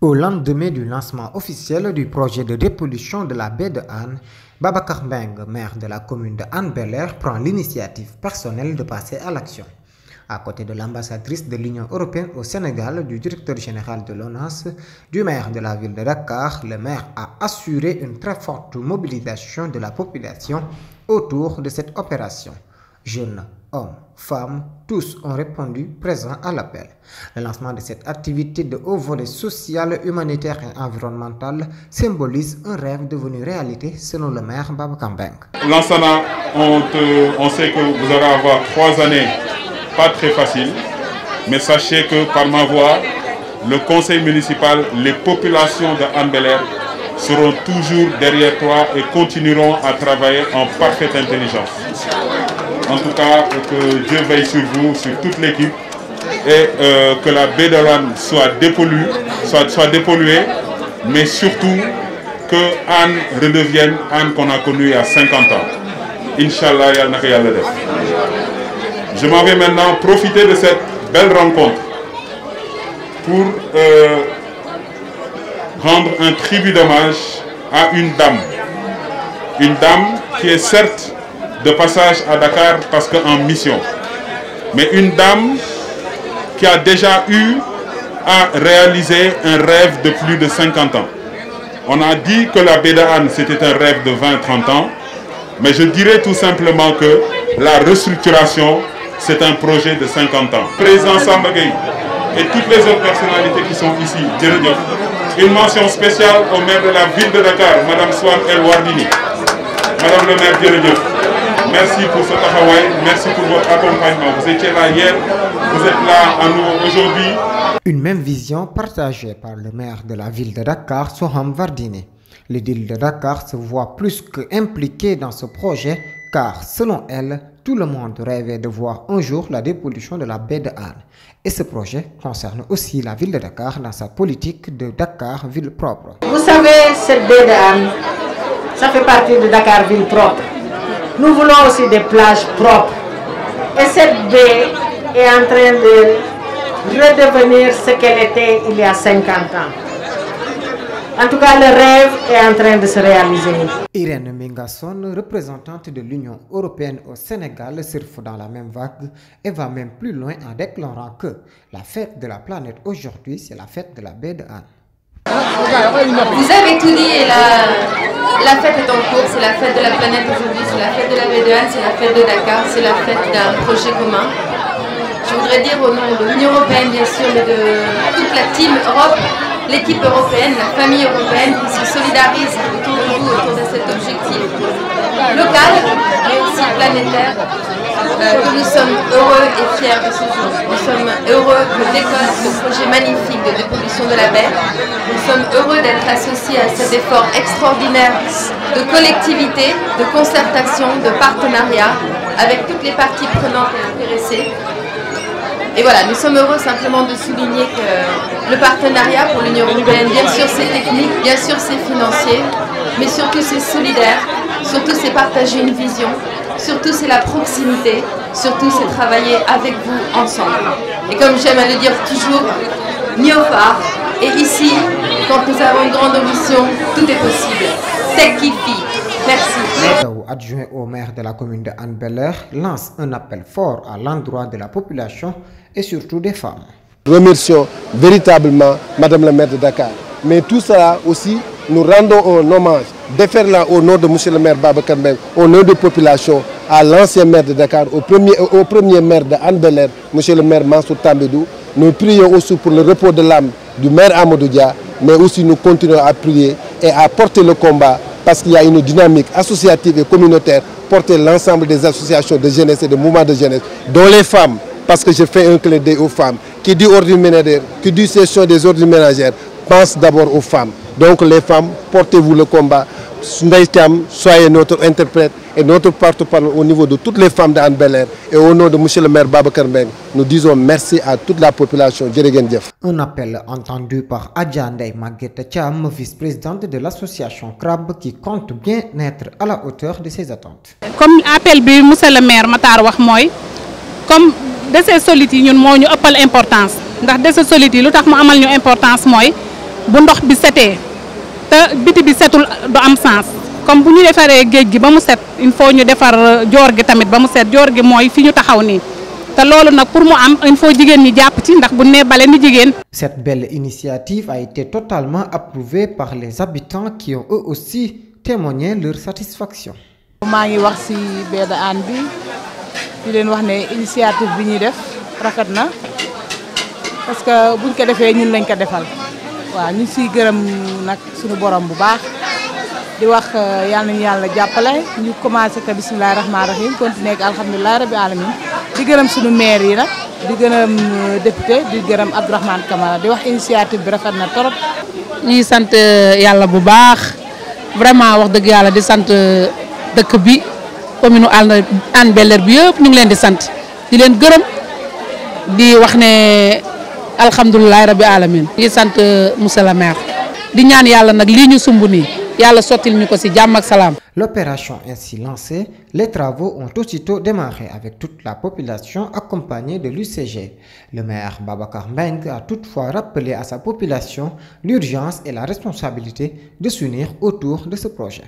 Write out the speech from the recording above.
Au lendemain du lancement officiel du projet de dépollution de la baie de Hann, Babacar Mbengue, maire de la commune de Hann Bel-Air, prend l'initiative personnelle de passer à l'action. À côté de l'ambassadrice de l'Union européenne au Sénégal, du directeur général de l'ONAS, du maire de la ville de Dakar, le maire a assuré une très forte mobilisation de la population autour de cette opération. Jeunes, hommes, femmes, tous ont répondu présents à l'appel. Le lancement de cette activité de haut volet social, humanitaire et environnemental symbolise un rêve devenu réalité selon le maire Babacar Mbengue. Lansana, on sait que vous allez avoir 3 années pas très faciles, mais sachez que par ma voix, le conseil municipal, les populations de Hann Bel-Air seront toujours derrière toi et continueront à travailler en parfaite intelligence. En tout cas, que Dieu veille sur vous, sur toute l'équipe, et que la baie de Hann soit dépolluée, mais surtout que Hann redevienne Hann qu'on a connu il y a 50 ans. Inch'Allah, je m'en vais maintenant profiter de cette belle rencontre pour rendre un tribut d'hommage à une dame qui est certes de passage à Dakar parce qu'en mission, mais une dame qui a déjà eu à réaliser un rêve de plus de 50 ans. On a dit que la baie de Hann c'était un rêve de 20-30 ans, mais je dirais tout simplement que la restructuration c'est un projet de 50 ans. Président Samba Gueye et toutes les autres personnalités qui sont ici, une mention spéciale au maire de la ville de Dakar, Madame Soham El Wardini. Madame le maire, merci pour ce travail, merci pour votre accompagnement. Vous étiez là hier, vous êtes là à nouveau aujourd'hui. Une même vision partagée par le maire de la ville de Dakar, Soham Wardini. L'édile de Dakar se voit plus qu'impliqué dans ce projet car, selon elle, tout le monde rêvait de voir un jour la dépollution de la baie de Hann. Et ce projet concerne aussi la ville de Dakar dans sa politique de Dakar ville propre. Vous savez, cette baie de Hann, ça fait partie de Dakar ville propre. Nous voulons aussi des plages propres. Et cette baie est en train de redevenir ce qu'elle était il y a 50 ans. En tout cas, le rêve est en train de se réaliser. Irène Mingasson, représentante de l'Union européenne au Sénégal, surfe dans la même vague et va même plus loin en déclarant que la fête de la planète aujourd'hui, c'est la fête de la baie de Hann. Vous avez tout dit et la fête est en cours, c'est la fête de la planète aujourd'hui, c'est la fête de la baie de Hann, c'est la fête de Dakar, c'est la fête d'un projet commun. Je voudrais dire au nom de l'Union européenne, bien sûr, mais de toute la team Europe, l'équipe européenne, la famille européenne qui se solidarise autour de vous, autour de cet objectif local, mais aussi planétaire, que nous sommes heureux et fiers de ce jour. Nous sommes heureux que décolle ce projet magnifique de dépollution de la baie. Nous sommes heureux d'être associés à cet effort extraordinaire de collectivité, de concertation, de partenariat avec toutes les parties prenantes et intéressées. Et voilà, nous sommes heureux simplement de souligner que le partenariat pour l'Union européenne, bien sûr c'est technique, bien sûr c'est financier, mais surtout c'est solidaire, surtout c'est partager une vision, surtout c'est la proximité, surtout c'est travailler avec vous ensemble. Et comme j'aime à le dire toujours, Niofar, et ici, quand nous avons une grande ambition, tout est possible. Tekifi. Merci. Adjoint au maire de la commune de Hann Bel-Air, lance un appel fort à l'endroit de la population et surtout des femmes. Remercions véritablement Madame la maire de Dakar. Mais tout cela aussi, nous rendons un hommage déferlant au nom de M. le maire Babacar Mbengue, au nom de la population, à l'ancien maire de Dakar, au premier maire de Hann Bel-Air, M. le maire Mansour Tambédou. Nous prions aussi pour le repos de l'âme du maire Amadou Dia, mais aussi nous continuons à prier et à porter le combat parce qu'il y a une dynamique associative et communautaire, porter l'ensemble des associations de jeunesse et de mouvements de jeunesse, dont les femmes, parce que je fais un clin d'œil aux femmes, qui dit ordre ménagère, qui dit session des ordres ménagères, pense d'abord aux femmes. Donc les femmes, portez-vous le combat. Soyez notre interprète et notre porte-parole au niveau de toutes les femmes de Hann Bel-Air. Et au nom de M. le maire Babacar Mbengue, nous disons merci à toute la population. Un appel entendu par Adja Ndeye Maguette Thiam, vice-présidente de l'association CRAB, qui compte bien être à la hauteur de ses attentes. Comme appel bi M. le maire Matar wax moy, comme décès solide yi ñun moo ñu ëppal importance ndax décès solide yi lu tax mu amal ñu importance mooy bu ndox bi setee te biti bi setul du am sens comme bu ñu defaree géej gi ba mu set il faut ñu defar joor gi tamit ba mu set joor gi mooy fi ñu taxaw nii te loolu nag pour mu am il faut jigéen ñi jàpp ci ndax bu nee bale ni jigéen. Cette belle initiative a été totalement approuvée par les habitants qui ont eux aussi témoigné leur satisfaction. maa ngi wax ci baie de Hann bi di leen wax ne initiative bi ñuy def rafet na parce que buñ ko defee ñun lañ ko defal waaw ñu ciy gërëm nag suñu borom bu baax di wax yal nañu yàlla jàppale ñu commencé ko bisimilah rahmaani rahim continué ak alhamdulilah rabi alamin di gërëm suñu maire yi nag di gërëm député di gërëm Abdourahmane Camara di wax initiative bi rafet na trop. ñuy sant yàlla bu baax vraiment wax dëgg yàlla di sant dëkk bi commune Hann Bel-Air bi yëpp ñu ngi leen di sant di leen gërëm di wax ne alhamdulilah rabi alamin di sant monsieur le maire di ñaan yàlla nag lii ñu sumb nii yàlla sottil ñu ko ci jàmm ak salaam. L'opération ainsi lancée, les travaux ont aussitôt démarré avec toute la population accompagnée de l'UCG. Le maire Babacar Mbengue a toutefois rappelé à sa population l'urgence et la responsabilité de s'unir autour de ce projet.